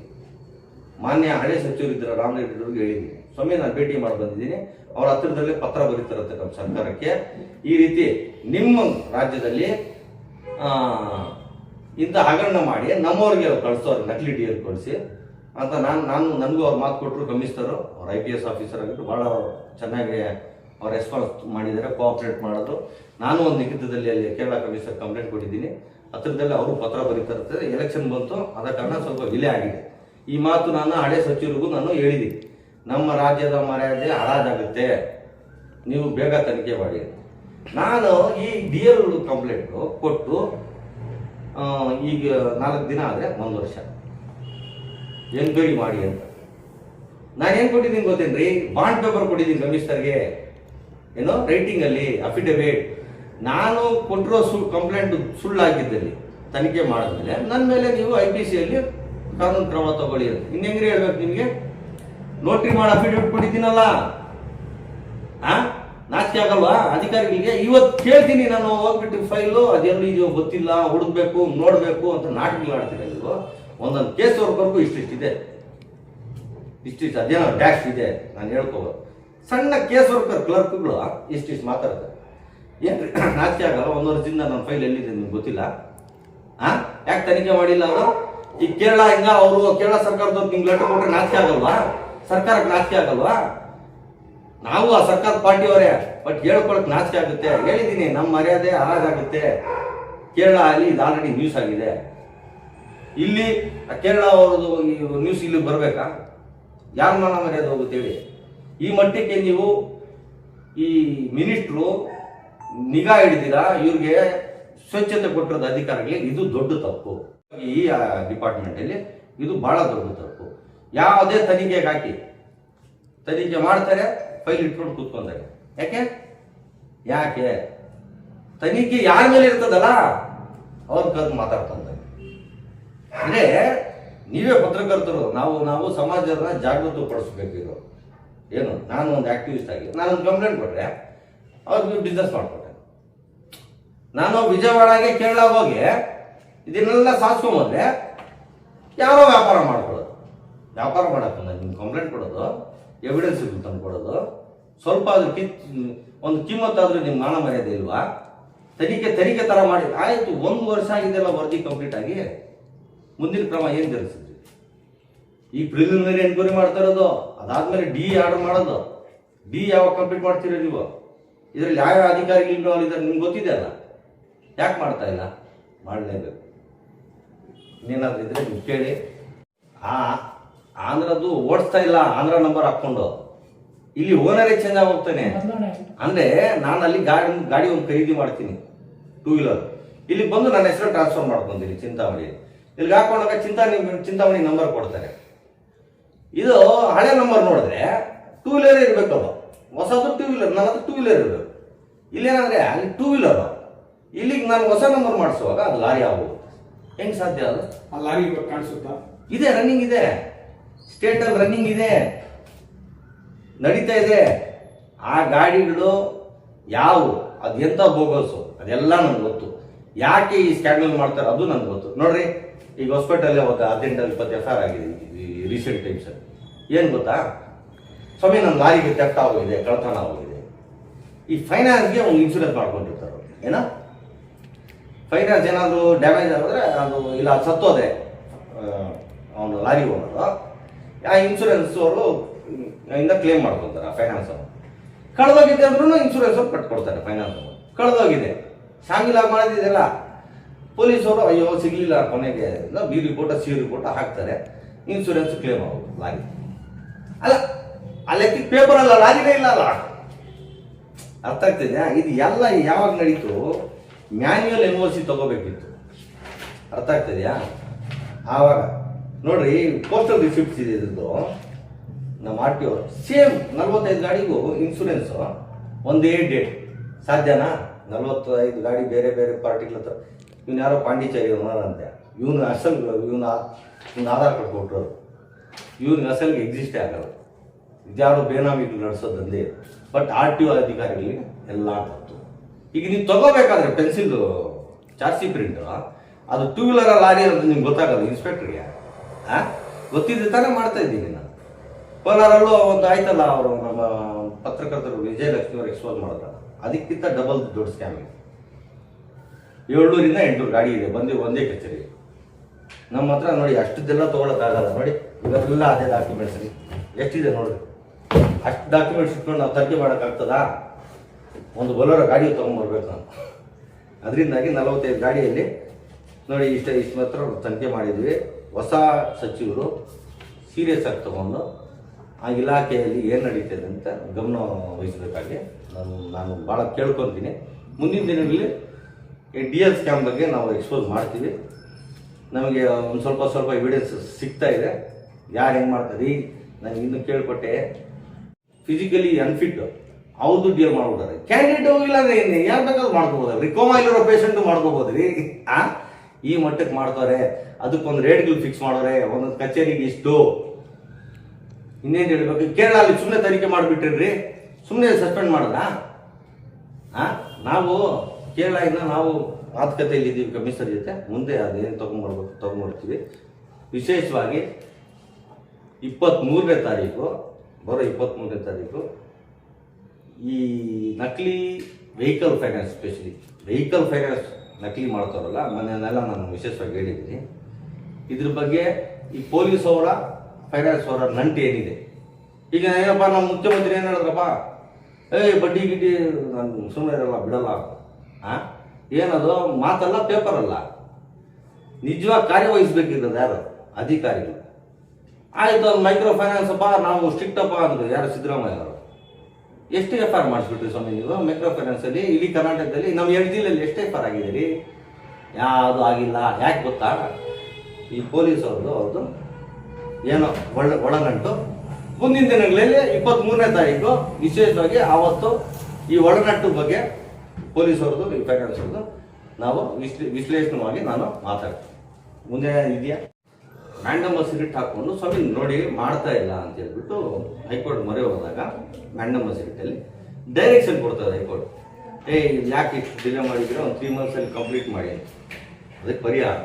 ಮಾನ್ಯ ಹಳೆ ಸಚಿವರಿದ್ದರು ರಾಮರೆಡ್ಡಿ ಅವ್ರಿಗೆ ಹೇಳಿದ್ದೀನಿ, ಸ್ವಾಮಿ ನಾನು ಭೇಟಿ ಮಾಡಿ ಬಂದಿದ್ದೀನಿ, ಅವ್ರ ಹತ್ತಿರದಲ್ಲೇ ಪತ್ರ ಬರೀತಾರಂತೆ ನಮ್ಮ ಸರ್ಕಾರಕ್ಕೆ, ಈ ರೀತಿ ನಿಮ್ಮ ರಾಜ್ಯದಲ್ಲಿ ಇಂಥ ಹಗರಣ ಮಾಡಿ ನಮ್ಮವ್ರಿಗೆ ಕಳಿಸೋರು, ನಕಲಿ DL ಕಳಿಸಿ ಅಂತ ನನಗೂ ಅವ್ರು ಮಾತು ಕೊಟ್ಟರು. ಕಮಿಷನರು ಅವ್ರ IPS ಆಫೀಸರ್ ಆಗಿದ್ದು ಭಾಳ ಚೆನ್ನಾಗಿ ಅವ್ರು ರೆಸ್ಪಾನ್ಸ್ ಮಾಡಿದ್ದಾರೆ, ಕೋಆಪ್ರೇಟ್ ಮಾಡೋದು. ನಾನು ಒಂದು ಲಿಖಿತದಲ್ಲಿ ಅಲ್ಲಿ ಕೇರಳ ಕಮಿಷನರ್ ಕಂಪ್ಲೇಂಟ್ ಕೊಟ್ಟಿದ್ದೀನಿ, ಹತ್ತಿರದಲ್ಲಿ ಅವರು ಪತ್ರ ಬರೀತಾ ಎಲೆಕ್ಷನ್ ಬಂತು, ಆದ ಕಾರಣ ಸ್ವಲ್ಪ ಡಿಲೇ ಆಗಿದೆ. ಈ ಮಾತು ನಾನು ಹಳೆ ಸಚಿವರಿಗೂ ನಾನು ಹೇಳಿದ್ದೀನಿ. ನಮ್ಮ ರಾಜ್ಯದ ಮರ್ಯಾದೆ ಹರಾಜಾಗುತ್ತೆ, ನೀವು ಬೇಗ ತನಿಖೆ ಮಾಡಿ. ನಾನು ಈ ಡಿ ಎಲ್ ಕಂಪ್ಲೇಂಟು ಕೊಟ್ಟು ಈಗ 4 ದಿನ ಆದರೆ 1 ವರ್ಷ ಎನ್ಕ್ವೈರಿ ಮಾಡಿ ಅಂತ. ನಾನೇನು ಕೊಟ್ಟಿದ್ದೀನಿ ಗೊತ್ತೇನ್ರಿ? ಬಾಂಡ್ ಪೇಪರ್ ಕೊಟ್ಟಿದ್ದೀನಿ ಕಮಿಷನರ್ಗೆ, ಏನೋ ರೈಟಿಂಗಲ್ಲಿ ಅಫಿಡವಿಟ್. ನಾನು ಕೊಟ್ಟಿರೋ ಕಂಪ್ಲೇಂಟ್ ಸುಳ್ಳಾಗಿದ್ದಲ್ಲಿ ತನಿಖೆ ಮಾಡಿದ್ಮೇಲೆ ನನ್ನ ಮೇಲೆ ನೀವು IPCಯಲ್ಲಿ ಕಾನೂನು ಕ್ರಮ ತಗೊಳ್ಳಿ ಅಂತ. ಇನ್ನೆಂಗ್ರಿ ಹೇಳ್ಬೇಕು ನಿಮಗೆ? ನೋಟ್ರಿ ಮಾಡಿ ಅಫಿಡವಿಟ್ ಕೊಟ್ಟಿದ್ದೀನಲ್ಲ, ನಾಚಿಕೆ ಆಗಲ್ವಾ ಅಧಿಕಾರಿಗಳಿಗೆ? ಇವತ್ತು ಕೇಳ್ತೀನಿ ನಾನು, ಹೋಗ್ಬಿಟ್ಟು ಫೈಲು ಅದೆಲ್ಲಿ ಇದೆಯೋ ಗೊತ್ತಿಲ್ಲ, ಹುಡುಕ್ಬೇಕು, ನೋಡಬೇಕು ಅಂತ ನಾಟಕಗಳಾಡ್ತೀರ ನೀವು. ಒಂದೊಂದು ಕೇಸ್ ವರ್ಗವರೆಗೂ ಇಷ್ಟಿದೆ, ಇಷ್ಟಿಷ್ಟು ಅದೇನೋ ಟ್ಯಾಕ್ಸ್ ಇದೆ, ನಾನು ಹೇಳ್ಕೋಬೋದು. ಸಣ್ಣ ಕೇಸ್ ವರ್ಕರ್ ಕ್ಲರ್ಕ್ಗಳು ಇಷ್ಟಿಷ್ಟು ಮಾತಾಡ್ತಾರೆ. ಏನ್ರಿ ನಾಚಿಕೆ ಆಗಲ್ಲ? 1 ವರ್ಷದಿಂದ ನನ್ನ ಫೈಲ್ ಎಲ್ಲಿದೆ ನಿಮ್ಗೆ ಗೊತ್ತಿಲ್ಲ? ಯಾಕೆ ತನಿಖೆ ಮಾಡಿಲ್ಲ ಅವರು? ಈ ಕೇರಳ ಹಿಂಗ ಅವರು ಕೇರಳ ಸರ್ಕಾರದವ್ರು ನಿಮ್ಗೆ ಲೆಟರ್ ಕೊಟ್ಟರೆ ನಾಚಿಕೆ ಆಗಲ್ವಾ? ಸರ್ಕಾರಕ್ಕೆ ನಾಚಿಕೆ ಆಗಲ್ವಾ? ನಾವು ಆ ಸರ್ಕಾರದ ಪಾರ್ಟಿಯವರೇ, ಬಟ್ ಹೇಳ್ಕೊಳಕ್ ನಾಚಿಕೆ ಆಗುತ್ತೆ. ಹೇಳಿದ್ದೀನಿ, ನಮ್ಮ ಮರ್ಯಾದೆ ಹಾಳಾಗುತ್ತೆ. ಕೇರಳ ಅಲ್ಲಿ ಇದು ಆಲ್ರೆಡಿ ನ್ಯೂಸ್ ಆಗಿದೆ. ಇಲ್ಲಿ ಕೇರಳ ಅವ್ರದ್ದು ನ್ಯೂಸ್ ಇಲ್ಲಿ ಬರಬೇಕಾ? ಯಾರ ಮಾನ ಮರ್ಯಾದೆ ಹೋಗುತ್ತೆ ಹೇಳಿ? ಈ ಮಟ್ಟಕ್ಕೆ ನೀವು ಈ ಮಿನಿಸ್ಟ್ರು ನಿಗಾ ಹಿಡಿದಿರಾ, ಇವ್ರಿಗೆ ಸ್ವಚ್ಛತೆ ಕೊಟ್ಟಿರೋದು ಅಧಿಕಾರಿಗಳಿಗೆ. ಇದು ದೊಡ್ಡ ತಪ್ಪು. ಈ ಡಿಪಾರ್ಟ್ಮೆಂಟಲ್ಲಿ ಇದು ಬಹಳ ದೊಡ್ಡ ತಪ್ಪು. ಯಾವುದೇ ತನಿಖೆಗೆ ಹಾಕಿ ತನಿಖೆ ಮಾಡ್ತಾರೆ, ಫೈಲ್ ಇಟ್ಕೊಂಡು ಕೂತ್ಕೊಂತಾರೆ. ಯಾಕೆ ತನಿಖೆ ಯಾರ ಮೇಲೆ ಇರ್ತದಲ್ಲ ಅವ್ರ ಕರೆದು ಮಾತಾಡ್ಕೊಂತಾರೆ. ಅಂದ್ರೆ ನೀವೇ ಪತ್ರಕರ್ತರು, ನಾವು ಸಮಾಜನ ಜಾಗೃತಿ ಪಡಿಸ್ಬೇಕಿರೋ. ಏನು, ನಾನು ಒಂದು ಆಕ್ಟಿವಿಸ್ಟ್ ಆಗಿ ನಾನೊಂದು ಕಂಪ್ಲೇಂಟ್ ಕೊಟ್ಟರೆ ಅವ್ರಿಗೆ ಬಿಸ್ನೆಸ್ ಮಾಡಿಕೊಟ್ಟೆ. ನಾನು ವಿಜಯವಾಡಗೆ ಕೇರಳ ಹೋಗಿ ಇದನ್ನೆಲ್ಲ ಸಾಧಿಸ್ಕೊಂಬಂದ್ರೆ ಯಾರೋ ವ್ಯಾಪಾರ ಮಾಡ್ಕೊಳ್ಳೋದು. ವ್ಯಾಪಾರ ಮಾಡಕ್ಕೆ ನಿಮ್ಗೆ ಕಂಪ್ಲೇಂಟ್ ಕೊಡೋದು, ಎವಿಡೆನ್ಸ್ ತಂದು ಕೊಡೋದು, ಸ್ವಲ್ಪ ಅದ್ರ ಒಂದು ಕಿಮ್ಮತ್ತಾದ್ರೂ ನಿಮ್ಗೆ ಮಾನ ಮರ್ಯಾದೆ ಇಲ್ವಾ? ತನಿಖೆ ಥರ ಮಾಡಿ ಆಯಿತು. 1 ವರ್ಷ ಆಗಿದೆಲ್ಲ ವರದಿ ಕಂಪ್ಲೀಟ್ ಆಗಿ, ಮುಂದಿನ ಕ್ರಮ ಏನು ಜರುಗಿಸಿದ್ರಿ? ಈ ಪ್ರಿಲಿಮಿನರಿ ಎನ್ಕ್ವೈರಿ ಮಾಡ್ತಾ ಇರೋದು, ಅದಾದ್ಮೇಲೆ ಡಿ ಆರ್ಡರ್ ಮಾಡೋದು. ಡಿ ಯಾವಾಗ ಕಂಪ್ಲೀಟ್ ಮಾಡ್ತೀರಿ ನೀವು? ಇದರಲ್ಲಿ ಯಾವ ಅಧಿಕಾರಿಗಳು ಇನ್ವಾಲ್ವ್ ಇದ್ದಾರೆ ನಿಮ್ಗೆ ಗೊತ್ತಿದೆ ಅಲ್ಲ? ಯಾಕೆ ಮಾಡ್ತಾ ಇಲ್ಲ? ಮಾಡಲೇಬೇಕು. ಇನ್ನೇನಾದ್ರೂ ಇದ್ರೆ ನೀವು ಕೇಳಿ. ಆಂಧ್ರದ್ದು ಓಡಿಸ್ತಾ ಇಲ್ಲ, ಆಂಧ್ರ ನಂಬರ್ ಹಾಕೊಂಡು ಇಲ್ಲಿ ಓನರೇ ಚೇಂಜ್ ಆಗಿ ಹೋಗ್ತಾನೆ. ಅಂದ್ರೆ ನಾನು ಅಲ್ಲಿ ಗಾಡಿ ಒಂದು ಖರೀದಿ ಮಾಡ್ತೀನಿ, 2 ವೀಲರ್. ಇಲ್ಲಿ ಬಂದು ನನ್ನ ಹೆಸರು ಟ್ರಾನ್ಸ್ಫರ್ ಮಾಡ್ಕೊಂತೀನಿ ಚಿಂತಾಮಣಿ. ಇಲ್ಲಿಗೆ ಹಾಕೊಂಡಾಗ ಚಿಂತಾಮಣಿ ನಂಬರ್ ಕೊಡ್ತಾರೆ. ಇದು ಹಳೆ ನಂಬರ್ ನೋಡಿದ್ರೆ 2 ವೀಲರ್ ಇರಬೇಕದು, ಹೊಸದು 2 ವೀಲರ್. ನನ್ನ ಹತ್ರ 2 ವೀಲರ್ ಇರಬೇಕು. ಇಲ್ಲೇನಂದ್ರೆ ಅಲ್ಲಿ 2 ವೀಲರ್, ಇಲ್ಲಿಗೆ ನಾನು ಹೊಸ ನಂಬರ್ ಮಾಡಿಸುವಾಗ ಅದು ಲಾರಿ ಆಗೋಗುತ್ತೆ. ಹೆಂಗ್ ಸಾಧ್ಯ? ಅದು ಲಾರಿ ಕಾಣಿಸುತ್ತಾ? ಇದೆ, ರನ್ನಿಂಗ್ ಇದೆ, ಸ್ಟೇಟಲ್ಲಿ ರನ್ನಿಂಗ್ ಇದೆ, ನಡೀತಾ ಇದೆ. ಆ ಗಾಡಿಗಳು ಯಾವುವು, ಅದು ಎಂಥ ಬೋಗಸು, ಅದೆಲ್ಲ ನನಗೆ ಗೊತ್ತು. ಯಾಕೆ ಈ ಸ್ಕ್ಯಾಂಡಲ್ ಮಾಡ್ತಾರೆ ಅದು ನನಗೆ ಗೊತ್ತು. ನೋಡ್ರಿ, ಈಗ ಹಾಸ್ಪಿಟಲ್ಲೇ ಒಂದು 18-20 FIR ಆಗಿದೆ ಈ ರೀಸೆಂಟ್ ಟೈಮ್ಸಲ್ಲಿ. ಏನು ಗೊತ್ತಾ ಸ್ವಾಮಿ, ನಮ್ಮ ಲಾರಿಗೆ ತೆಫ್ಟ್ ಆಗೋಗಿದೆ, ಕಳ್ತನ ಆಗೋಗಿದೆ. ಈ ಫೈನಾನ್ಸ್ಗೆ ಒಂದು ಇನ್ಶೂರೆನ್ಸ್ ಮಾಡ್ಕೊಂಡಿರ್ತಾರೆ. ಏನೋ ಫೈನಾನ್ಸ್ ಏನಾದರೂ ಡ್ಯಾಮೇಜ್ ಆಗಿದ್ರೆ ಅದು ಇಲ್ಲ ಸತ್ತೋದೆ ಅವನು ಲಾರಿ ಓನರು, ಆ ಇನ್ಶೂರೆನ್ಸ್ ಅವರು ಇಂದ ಕ್ಲೇಮ್ ಮಾಡ್ಕೊತಾರೆ. ಫೈನಾನ್ಸ್ ಅವರು ಕಳೆದೋಗಿದೆ ಅಂದ್ರೂ ಇನ್ಶೂರೆನ್ಸ್ ಅವ್ರು ಕಟ್ಕೊಡ್ತಾರೆ. ಫೈನಾನ್ಸ್ ಅವರು ಕಳೆದೋಗಿದೆ, ಶಾಮಿಲಾಗಿ ಮಾಡೋದಿದೆಲ್ಲ. ಪೊಲೀಸವರು ಅಯ್ಯೋ ಸಿಗಲಿಲ್ಲ, ಕೊನೆಗೆ ಬಿ ರಿಪೋರ್ಟ ಸಿ ರಿಪೋರ್ಟ ಹಾಕ್ತಾರೆ, ಇನ್ಶೂರೆನ್ಸ್ ಕ್ಲೇಮ್ ಆಗೋದು. ಲಾರಿ ಅಲ್ಲ, ಅಲ್ಲಿ ಪೇಪರ್ ಅಲ್ಲ, ಲಾರಿನೇ ಇಲ್ಲ ಅಲ್ಲ. ಅರ್ಥ ಆಗ್ತಿದೆ? ಇದು ಎಲ್ಲ ಯಾವಾಗ ನಡೀತು? Manual NOC ತಗೋಬೇಕಿತ್ತು. ಅರ್ಥ ಆಗ್ತಿದೆಯಾ? ಆವಾಗ ನೋಡ್ರಿ, ಪೋಸ್ಟಲ್ ರಿಸಿಪ್ಟ್ಸ್ ಇದೆ ಇದ್ದು ನಮ್ಮ RTO ಸೇಮ್ 45 ಗಾಡಿಗೂ ಇನ್ಶೂರೆನ್ಸು ಒಂದೇ ಡೇಟ್. ಸಾಧ್ಯನಾ? 45 ಗಾಡಿ ಬೇರೆ ಬೇರೆ ಪಾರ್ಟಿಗಳ ಹತ್ರ. ಇವನು ಯಾರೋ ಪಾಂಡಿಚೇರಿ ಅಂತೆ, ಇವನು ಆಧಾರ್ ಕಾರ್ಡ್ ಕೊಟ್ಟರು, ಇವನು ಅಸಲ್ಗೆ ಎಕ್ಸಿಸ್ಟೇ ಆಗಲ್ಲ. ಇದ್ಯಾರು ಬೇನಾಮಿಗಳು ನಡೆಸೋದಂದೇ. ಬಟ್ RTO ಅಧಿಕಾರಿಗಳಿಗೆ ಎಲ್ಲ ಗೊತ್ತು. ಈಗ ನೀವು ತಗೋಬೇಕಾದ್ರೆ ಪೆನ್ಸಿಲ್ ಚಾರ್ಜ್ ಶೀಟ್ ಪ್ರಿಂಟ್ ಅದು 2 ವೀಲರ್ ಲಾರಿ ಅಂತ ನಿಮ್ಗೆ ಗೊತ್ತಾಗಲ್ಲ ಇನ್ಸ್ಪೆಕ್ಟರ್ಗೆ. ಗೊತ್ತಿದ್ದ ತಾನೇ ಮಾಡ್ತಾ ಇದ್ದೀನಿ ನಾನು. ಕೋಲಾರಲ್ಲೂ ಒಂದು ಆಯ್ತಲ್ಲ, ಅವರು ನಮ್ಮ ಪತ್ರಕರ್ತರು ವಿಜಯಲಕ್ಷ್ಮಿ ಅವರು ಎಕ್ಸ್ಪೋಸ್ ಮಾಡಿದ್ರಲ್ಲ, ಅದಕ್ಕಿಂತ ಡಬಲ್ ದೊಡ್ಡ ಸ್ಕ್ಯಾಮ್ ಇದೆ. 700ರಿಂದ 800 ಗಾಡಿ ಇದೆ ಬಂದು ಒಂದೇ ಕಚೇರಿ. ನಮ್ಮ ಹತ್ರ ನೋಡಿ ಅಷ್ಟದ್ದೆಲ್ಲ ತೊಗೊಳಕ್ಕಾಗಲ್ಲ. ನೋಡಿ ಇವೆಲ್ಲ ಅದೇ ಡಾಕ್ಯುಮೆಂಟ್ಸ್ ಎಷ್ಟಿದೆ ನೋಡ್ರಿ. ಅಷ್ಟು ಡಾಕ್ಯುಮೆಂಟ್ಸ್ ಇಟ್ಕೊಂಡು ನಾವು ತನಿಖೆ ಮಾಡೋಕ್ಕಾಗ್ತದಾ? ಒಂದು ಬೊಲೋರೋ ಗಾಡಿ ತೊಗೊಂಡ್ಬರ್ಬೇಕು ನಾವು. ಅದರಿಂದಾಗಿ 45 ಗಾಡಿಯಲ್ಲಿ ನೋಡಿ ಇಷ್ಟು ಮಾತ್ರ ತನಿಖೆ ಮಾಡಿದ್ವಿ. ಹೊಸ ಸಚಿವರು ಸೀರಿಯಸ್ ಆಗಿ ತಗೊಂಡು ಆ ಇಲಾಖೆಯಲ್ಲಿ ಏನು ನಡೀತದೆ ಅಂತ ಗಮನ ವಹಿಸಬೇಕಾಗಿ ನಾನು ಭಾಳ ಕೇಳ್ಕೊತೀನಿ. ಮುಂದಿನ ದಿನಗಳಲ್ಲಿ DL ಸ್ಕ್ಯಾಮ್ ಬಗ್ಗೆ ನಾವು ಎಕ್ಸ್ಪೋಸ್ ಮಾಡ್ತೀವಿ. ನಮಗೆ ಒಂದು ಸ್ವಲ್ಪ ಎವಿಡೆನ್ಸ್ ಸಿಗ್ತಾ ಇದೆ, ಯಾರು ಹೆಂಗೆ ಮಾಡ್ತದೆ. ನನಗೆ ಇನ್ನೂ ಕೇಳ್ಕೊಟ್ಟೆ, ಫಿಸಿಕಲಿ ಅನ್ಫಿಟ್ ಹೌದು DL ಮಾಡ್ಬಿಡ್ತಾರೆ. ಕ್ಯಾಂಡಿಡೇಟ್ ಹೋಗಿಲ್ಲ ಅಂದ್ರೆ ಏನು ಯಾರು ಬೇಕಾದ್ರೂ ಮಾಡ್ಕೋಬೋದ್ರಿ, ಕೋಮಾ ಇಲ್ಲಿರೋ ಪೇಷಂಟು ಮಾಡ್ಕೋಬೋದ್ರಿ. ಈ ಮಟ್ಟಕ್ಕೆ ಮಾಡ್ತಾರೆ. ಅದಕ್ಕೊಂದು ರೇಟ್ಗಳು ಫಿಕ್ಸ್ ಮಾಡೋರೆ, ಒಂದೊಂದು ಕಚೇರಿಗೆ ಇಷ್ಟು. ಇನ್ನೇನು ಹೇಳ್ಬೇಕು, ಕೇರಳ ಅಲ್ಲಿ ಸುಮ್ಮನೆ ತನಿಖೆ ಮಾಡಿಬಿಟ್ಟಿರ್ರಿ, ಸುಮ್ಮನೆ ಸಸ್ಪೆಂಡ್ ಮಾಡೋದಾ? ನಾವು ಕೇರಳದಿಂದ ನಾವು ಮಾತುಕತೆಯಲ್ಲಿ ಇದ್ದೀವಿ ಕಮಿಷನರ್ ಜೊತೆ, ಮುಂದೆ ಅದೇನು ತಗೊಂಡ್ಬರ್ತೀವಿ. ವಿಶೇಷವಾಗಿ 23ನೇ ತಾರೀಕು, ಬರೋ 23ನೇ ತಾರೀಕು ಈ ನಕಲಿ vehicle finance, specially vehicle finance ನಕಲಿ ಮಾಡ್ತಾರಲ್ಲ, ಮನೆಯನ್ನೆಲ್ಲ ನಾನು ವಿಶೇಷವಾಗಿ ಹೇಳಿದ್ದೀನಿ. ಇದ್ರ ಬಗ್ಗೆ ಈ ಪೊಲೀಸ್ ಅವರ ಫೈನಾನ್ಸ್ ಅವರ ನಂಟು ಏನಿದೆ. ಈಗ ಏನಪ್ಪ ನಮ್ಮ ಮುಖ್ಯಮಂತ್ರಿ ಏನು ಹೇಳಿದ್ರಪ್ಪ, ಬಡ್ಡಿ ಗಿಡ್ಡಿ ನಾನು ಸುಮ್ಮನೆ ಇರಲ್ಲ, ಬಿಡಲ್ಲ. ಏನದು ಮಾತಲ್ಲ, ಪೇಪರ್ ಅಲ್ಲ, ನಿಜವಾಗಿ ಕಾರ್ಯವಹಿಸ್ಬೇಕಿರೋದು ಯಾರು? ಅಧಿಕಾರಿಗಳು. ಆಯಿತು, ಅದು ಮೈಕ್ರೋ ಫೈನಾನ್ಸ್ ಅಪ್ಪ ನಾವು ಸ್ಟ್ರಿಕ್ಟ್ ಅಪ್ಪ ಅಂದರು ಯಾರು? ಸಿದ್ದರಾಮಯ್ಯ ಅವರು. ಎಷ್ಟು FIR ಮಾಡಿಸ್ಬಿಟ್ರಿ ಸ್ವಾಮಿ ನೀವು ಮೈಕ್ರೋ ಫೈನಾನ್ಸಲ್ಲಿ? ಇಡೀ ಕರ್ನಾಟಕದಲ್ಲಿ ನಮ್ಮ 2 ಜಿಲ್ಲೆಯಲ್ಲಿ ಎಷ್ಟು FIR ಆಗಿದ್ದೀರಿ? ಯಾವುದು ಆಗಿಲ್ಲ. ಯಾಕೆ ಗೊತ್ತಾ? ಈ ಪೊಲೀಸ್ ಅವ್ರದ್ದು ಏನೋ ಒಳನಂಟು. ಮುಂದಿನ ದಿನಗಳಲ್ಲಿ 23ನೇ ತಾರೀಕು ವಿಶೇಷವಾಗಿ ಆವತ್ತು ಈ ಒಳನಟ್ಟು ಬಗ್ಗೆ ಪೊಲೀಸ್ ಅವ್ರದ್ದು, ಈ ಫೈನಾನ್ಸ್ ಅವ್ರದ್ದು ನಾವು ವಿಶ್ಲೇಷಣವಾಗಿ ನಾನು ಮಾತಾಡ್ತೀನಿ. ಮುಂದೆ ಇದೆಯಾ ಮ್ಯಾಂಡಮ್ ಸಿರಿಟ್ ಹಾಕ್ಕೊಂಡು ಸ್ವಾಮಿ ನೋಡಿ ಮಾಡ್ತಾ ಇಲ್ಲ ಅಂತ ಹೇಳ್ಬಿಟ್ಟು ಹೈಕೋರ್ಟ್ ಮೊರೆ ಹೋದಾಗ ಮ್ಯಾಂಡಮ್ ಸಿರಿಟಲ್ಲಿ ಡೈರೆಕ್ಷನ್ ಕೊಡ್ತಾರೆ ಹೈಕೋರ್ಟ್. ಯಾಕೆ ಇಷ್ಟು ಡಿಲೇ ಮಾಡಿದ್ರೆ ಒಂದು 3 ಮಂತ್ಸಲ್ಲಿ ಕಂಪ್ಲೀಟ್ ಮಾಡಿ, ಅದಕ್ಕೆ ಪರಿಹಾರ.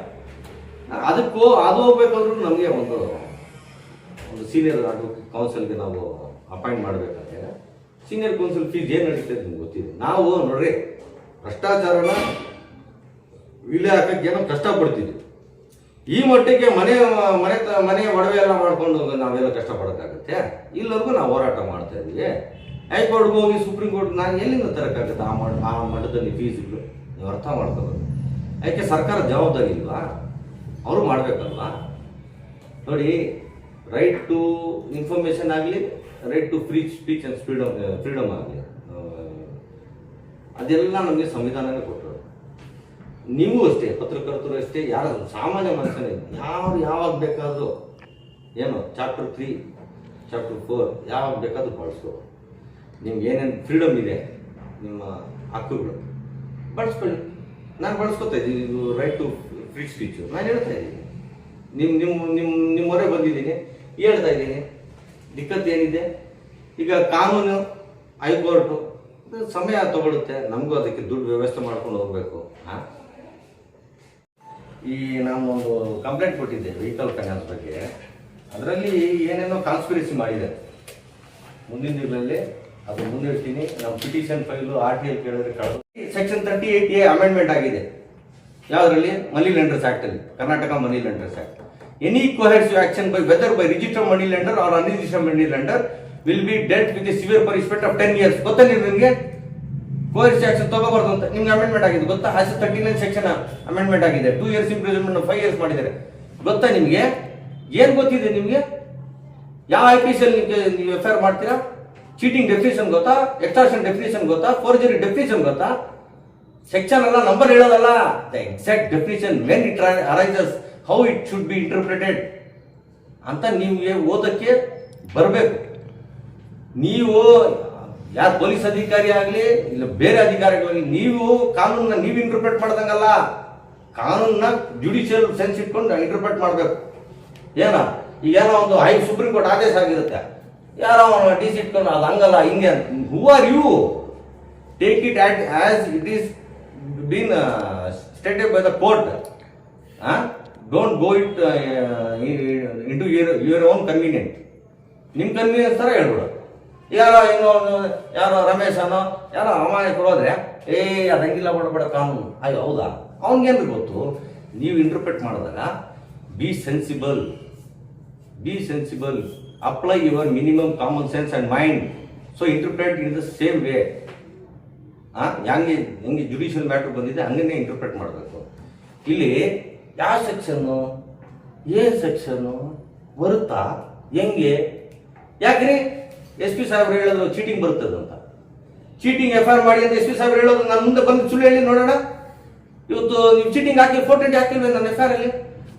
ಅದಕ್ಕೂ ಅದು ಹೋಗ್ಬೇಕಾದ್ರೂ ನಮಗೆ ಒಂದು ಸೀನಿಯರ್ ಅಡ್ವೊಕೇಟ್ ಕೌನ್ಸಿಲ್ಗೆ ನಾವು ಅಪಾಯಿಂಟ್ ಮಾಡಬೇಕಾದ್ರೆ ಸೀನಿಯರ್ ಕೌನ್ಸಿಲ್ ಫೀಸ್ ಏನು ನಡೀತದೆ ನಿಮ್ಗೆ ಗೊತ್ತಿದೆ. ನಾವು ನೋಡ್ರಿ ಭ್ರಷ್ಟಾಚಾರನ ವಿಲೆ ಹಾಕಕ್ಕೆ ಏನೋ ಕಷ್ಟಪಡ್ತಿದ್ವಿ. ಈ ಮಟ್ಟಿಗೆ ಮನೆ ಒಡವೆ ಎಲ್ಲ ಮಾಡ್ಕೊಂಡು ನಾವೆಲ್ಲ ಕಷ್ಟಪಡೋಕ್ಕಾಗುತ್ತೆ? ಇಲ್ಲವರೆಗೂ ನಾವು ಹೋರಾಟ ಮಾಡ್ತಾ ಇದ್ದೀವಿ. ಹೈಕೋರ್ಟ್ಗೆ ಹೋಗಿ ಸುಪ್ರೀಂ ಕೋರ್ಟ್ ನಾನು ಎಲ್ಲಿಂದ ತರೋಕ್ಕಾಗುತ್ತೆ ಆ ಮಟ್ಟದಲ್ಲಿ ಫೀಸ್ಗಳು? ನೀವು ಅರ್ಥ ಮಾಡ್ಕೋಬೇಕು. ಯಾಕೆ ಸರ್ಕಾರ ಜವಾಬ್ದಾರಿ ಇಲ್ವಾ? ಅವರು ಮಾಡಬೇಕಲ್ವಾ? ನೋಡಿ, ರೈಟ್ ಟು ಇನ್ಫಾರ್ಮೇಷನ್ ಆಗಲಿ, right to free speech and freedom ಆಗಲಿ, ಅದೆಲ್ಲ ನಮಗೆ ಸಂವಿಧಾನನೇ ಕೊಟ್ಟರು. ನೀವು ಅಷ್ಟೇ, ಪತ್ರಕರ್ತರು ಅಷ್ಟೇ, ಯಾರು ಸಾಮಾನ್ಯ ಮನುಷ್ಯನೇ ಯಾವಾಗ ಬೇಕಾದರೂ ಏನು ಚಾಪ್ಟರ್ 3 ಚಾಪ್ಟರ್ 4 ಯಾವಾಗ ಬೇಕಾದರೂ ಬಳಸ್ಕೋ. ನಿಮ್ಗೆ ಏನೇನು ಫ್ರೀಡಮ್ ಇದೆ, ನಿಮ್ಮ ಹಕ್ಕುಗಳು ಬಳಸ್ಕೊಳ್ಳಿ. ನಾನು ಬಳಸ್ಕೊತಾ ಇದ್ದೀನಿ. ಇದು ರೈಟ್ ಟು ಫ್ರೀ ಸ್ಪೀಚು ನಾನು ಹೇಳ್ತಾ ಇದ್ದೀನಿ. ನಿಮ್ಮ ಮೊರೆ ಬಂದಿದ್ದೀನಿ, ಹೇಳ್ತಾ ಇದ್ದೀನಿ. ದಿಕ್ಕತ್ತು ಏನಿದೆ? ಈಗ ಕಾನೂನು, ಹೈಕೋರ್ಟು ಸಮಯ ತಗೊಳುತ್ತೆ. ನಮಗೂ ಅದಕ್ಕೆ ದುಡ್ಡು ವ್ಯವಸ್ಥೆ ಮಾಡ್ಕೊಂಡು ಹೋಗಬೇಕು. ಈ ನಾನು ಒಂದು ಕಂಪ್ಲೇಂಟ್ ಕೊಟ್ಟಿದ್ದೆ ವೆಹಿಕಲ್ ಫೈನಾನ್ಸ್ ಬಗ್ಗೆ. ಅದರಲ್ಲಿ ಏನೇನೋ ಕಾನ್ಸ್ಪಿರಸಿ ಮಾಡಿದೆ. ಮುಂದಿನ ದಿನಗಳಲ್ಲಿ ಅದು ಮುಂದಿಡ್ತೀನಿ. ನಾವು ಪಿಟಿಷನ್ ಫೈಲು RTL ಕೇಳಿದ್ರೆ ಸೆಕ್ಷನ್ 38A ಅಮೆಂಡ್ಮೆಂಟ್ ಆಗಿದೆ. ಯಾವುದರಲ್ಲಿ? ಮನಿ ಲೆಂಡರ್ಸ್ ಆಕ್ಟ್ ಅಲ್ಲಿ, Karnataka money lenders act. Any coercive action by whether by registered money lender or unregistered money lender will be dealt with a severe punishment of 10 years. ಗೊತ್ತಾ ನಿಮಗೆ? ಕೋಹೆಸಿವ್ ಆಕ್ಷನ್ ತಗೋಬಾರ್ದು ಅಂತ ನಿಮ್ಗೆ ಅಮೆಂಡ್ಮೆಂಟ್ ಆಗಿದೆ ಗೊತ್ತಾ? 39 ಸೆಕ್ಷನ್ ಅಮೆಂಡ್ಮೆಂಟ್ ಆಗಿದೆ. 2 years ಇಂಪ್ರಿಸನ್ಮೆಂಟ್ 5 years ಮಾಡಿದ್ದಾರೆ. ಗೊತ್ತಾ ನಿಮಗೆ? ಏನು ಗೊತ್ತಿದೆ ನಿಮಗೆ? ಯಾವ IPC ಅಲ್ಲಿ ನೀವು FIR ಮಾಡ್ತೀರಾ? ಚೀಟಿಂಗ್ ಡೆಫಿನಿಷನ್ ಗೊತ್ತಾ? ಎಕ್ಸ್ಟಾರ್ಷನ್ ಡೆಫಿನಿಷನ್ ಗೊತ್ತಾ? ಫೋರ್ಜರಿ ಡೆಫಿನಿಷನ್ ಗೊತ್ತಾ? ಸೆಕ್ಷನ್ ಅಲ್ಲ, ನಂಬರ್ ಹೇಳೋದಲ್ಲ. The exact definition when it arises, how it should be interpreted ಅಂತ ನಿಮಗೆ ಓದಕ್ಕೆ ಬರಬೇಕು. ನೀವು ಯಾರು ಪೊಲೀಸ್ ಅಧಿಕಾರಿ ಆಗಲಿ ಇಲ್ಲ ಬೇರೆ ಅಧಿಕಾರಿಗಳಾಗಲಿ, ನೀವು ಕಾನೂನನ್ನ ನೀವು ಇಂಟರ್ಪ್ರಿಟ್ ಮಾಡ್ದಂಗಲ್ಲ. ಕಾನೂನನ್ನ ಜುಡಿಷಿಯಲ್ ಸೆನ್ಸ್ ಇಟ್ಕೊಂಡು ಇಂಟರ್ಪ್ರಿಟ್ ಮಾಡಬೇಕು. ಈಗೇನೋ ಒಂದು ಸುಪ್ರೀಂ ಕೋರ್ಟ್ ಆದೇಶ ಆಗಿರುತ್ತೆ, ಯಾರೋ DC ಇಟ್ಕೊಂಡು ಅದು ಹಂಗಲ್ಲ ಹಿಂಗೆ. Who are you? Take it as it is been stated by the court. Don't go it into your own convenient. ನಿಮ್ಮ ಕನ್ವೀನಿಯನ್ಸ್ ಥರ ಹೇಳ್ಬಿಡು. ಯಾರೋ ರಮೇಶನೋ ಯಾರೋ ಅಮಾಯಕರು ಹೋದ್ರೆ ಅದಂಗಿಲ್ಲ ಮಾಡಬೇಡ ಕಾನೂನು. ಹೌದಾ? ಅವನಿಗೇನು ಗೊತ್ತು? ನೀವು ಇಂಟರ್ಪ್ರಿಟ್ ಮಾಡಿದಾಗ B sensible, apply your minimum common sense and mind. So interpret in the same way. ಹೆಂಗೆ ಜುಡಿಷಿಯಲ್ ಮ್ಯಾಟ್ರ್ ಬಂದಿದೆ ಹಂಗನ್ನೇ ಇಂಟರ್ಪ್ರಿಟ್ ಮಾಡಬೇಕು. ಇಲ್ಲಿ ಯಾವ ಸೆಕ್ಷನ್ನು, ಸೆಕ್ಷನ್ನು ಬರುತ್ತಾ, ಹೆಂಗೆ ಯಾಕ್ರಿ ಎಸ್ ಪಿ ಸಾಹೇಬ್ರು ಹೇಳಿದ್ರು ಚೀಟಿಂಗ್ ಬರ್ತದಂತ. ಚೀಟಿಂಗ್ ಎಫ್ ಐ ಆರ್ ಮಾಡಿ ಅಂತ ಎಸ್ ಪಿ ಸಾಹೇಬ್ರು ಹೇಳೋದು ನಾನು ಮುಂದೆ ಬಂದು ಸುಳ್ಳು ಹೇಳಿ ನೋಡೋಣ. ಇವತ್ತು ನೀವು ಚೀಟಿಂಗ್ ಹಾಕಿ ಫೋಟೋ ಹಾಕಿಲ್ವೇ ನನ್ನ ಎಫ್ ಐ ಆರ್ ಅಲ್ಲಿ?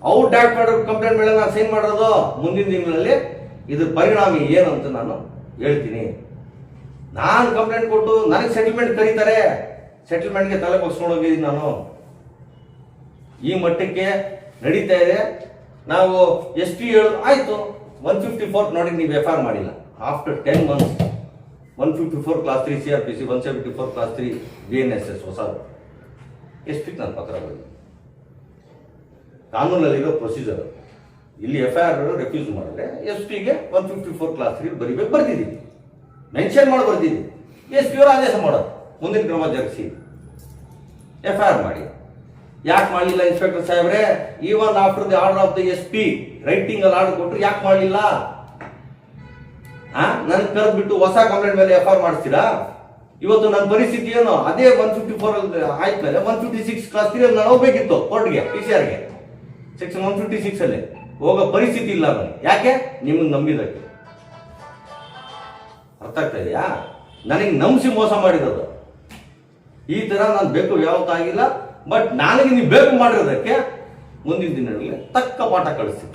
ಅವ್ರು ಡೈರೆಕ್ಟ್ ಮಾಡೋ ಕಂಪ್ಲೇಂಟ್ ಮೇಲೆ ನಾನು ಸೈನ್ ಮಾಡೋದು. ಮುಂದಿನ ದಿನಗಳಲ್ಲಿ ಇದ್ರ ಪರಿಣಾಮ ಏನು ಅಂತ ನಾನು ಹೇಳ್ತೀನಿ. ನಾನು ಕಂಪ್ಲೇಂಟ್ ಕೊಟ್ಟು ನನಗೆ ಸೆಟಲ್ಮೆಂಟ್ ಕರೀತಾರೆ, ಸೆಟಲ್ಮೆಂಟ್ಗೆ ತಲೆ ಬಗ್ಸ್ಕೊಂಡು ಹೋಗಿದ್ದೀನಿ ನಾನು. ಈ ಮಟ್ಟಕ್ಕೆ ನಡೀತಾ ಇದೆ. ನಾವು ಎಸ್ ಪಿ ಹೇಳೋದು ಆಯ್ತು 154 ನೋಡಿ ನೀವು ಎಫ್ ಐ ಆರ್ ಮಾಡಿಲ್ಲ. After 10 months 154 class 3 CRPC 174 class 3 BNSS ಹೊಸದು ಎಸ್ ಪಿಗೆ ನಾನು ಪತ್ರ ಬರೆದಿದ್ದೀನಿ. ಕಾನೂನಲ್ಲಿರೋ ಪ್ರೊಸೀಜರ್ ಇಲ್ಲಿ ಎಫ್ ಐ ಆರ್ ರೆಫ್ಯೂಸ್ ಮಾಡಿದ್ರೆ ಎಸ್ ಪಿಗೆ 154 ಕ್ಲಾಸ್ 3 ಬರಿಬೇಕು, ಬರ್ದಿದ್ದೀವಿ, ಮೆನ್ಷನ್ ಮಾಡಿ ಬರ್ದಿದ್ದೀವಿ. ಎಸ್ ಪಿ ಅವರು ಆದೇಶ ಮಾಡೋದು ಮುಂದಿನ ಕ್ರಮ ಜರುಗಿಸಿ ಎಫ್ ಐ ಆರ್ ಮಾಡಿ. ಯಾಕೆ ಮಾಡಲಿಲ್ಲ ಇನ್ಸ್ಪೆಕ್ಟರ್ ಸಾಹೇಬ್ರೆ? Even after the order of the S P writing ಅಲ್ಲಿ ಆರ್ಡರ್ ಕೊಟ್ಟರು ಯಾಕೆ ಮಾಡಲಿಲ್ಲ? ನನ್ ಕರೆದ್ಬಿಟ್ಟು ಹೊಸ ಕಂಪ್ಲೇಂಟ್ ಮೇಲೆ ಎಫ್ ಐ ಆರ್ ಮಾಡಿಸ್ತೀರಾ? ಇವತ್ತು ನನ್ನ ಪರಿಸ್ಥಿತಿ ಏನು? ಅದೇ 154 ಆಯ್ತಮೇಲೆ 156 ಕ್ಲಾಸ್ 3 ನಾನು ಹೋಗ್ಬೇಕಿತ್ತು ಕೋರ್ಟ್ಗೆ, PCR ಗೆ ಸೆಕ್ಷನ್ 156 ಅಲ್ಲಿ ಹೋಗೋ ಪರಿಸ್ಥಿತಿ ಇಲ್ಲ ನನಗೆ. ಯಾಕೆ? ನಿಮಗೆ ನಂಬಿದಕ್ಕೆ. ಅರ್ಥ ಆಗ್ತಾ ಇದೆಯಾ? ನನಗೆ ನಂಬಿಸಿ ಮೋಸ ಮಾಡಿರೋದು. ಈ ತರ ನಾನು ಬೇಕು ಯಾವತ್ತಾಗಿಲ್ಲ. ಬಟ್ ನನಗೆ ನೀವು ಬೇಕು ಮಾಡಿರೋದಕ್ಕೆ ಮುಂದಿನ ದಿನಗಳಲ್ಲಿ ತಕ್ಕ ಪಾಠ ಕಳಿಸ್ತೀನಿ.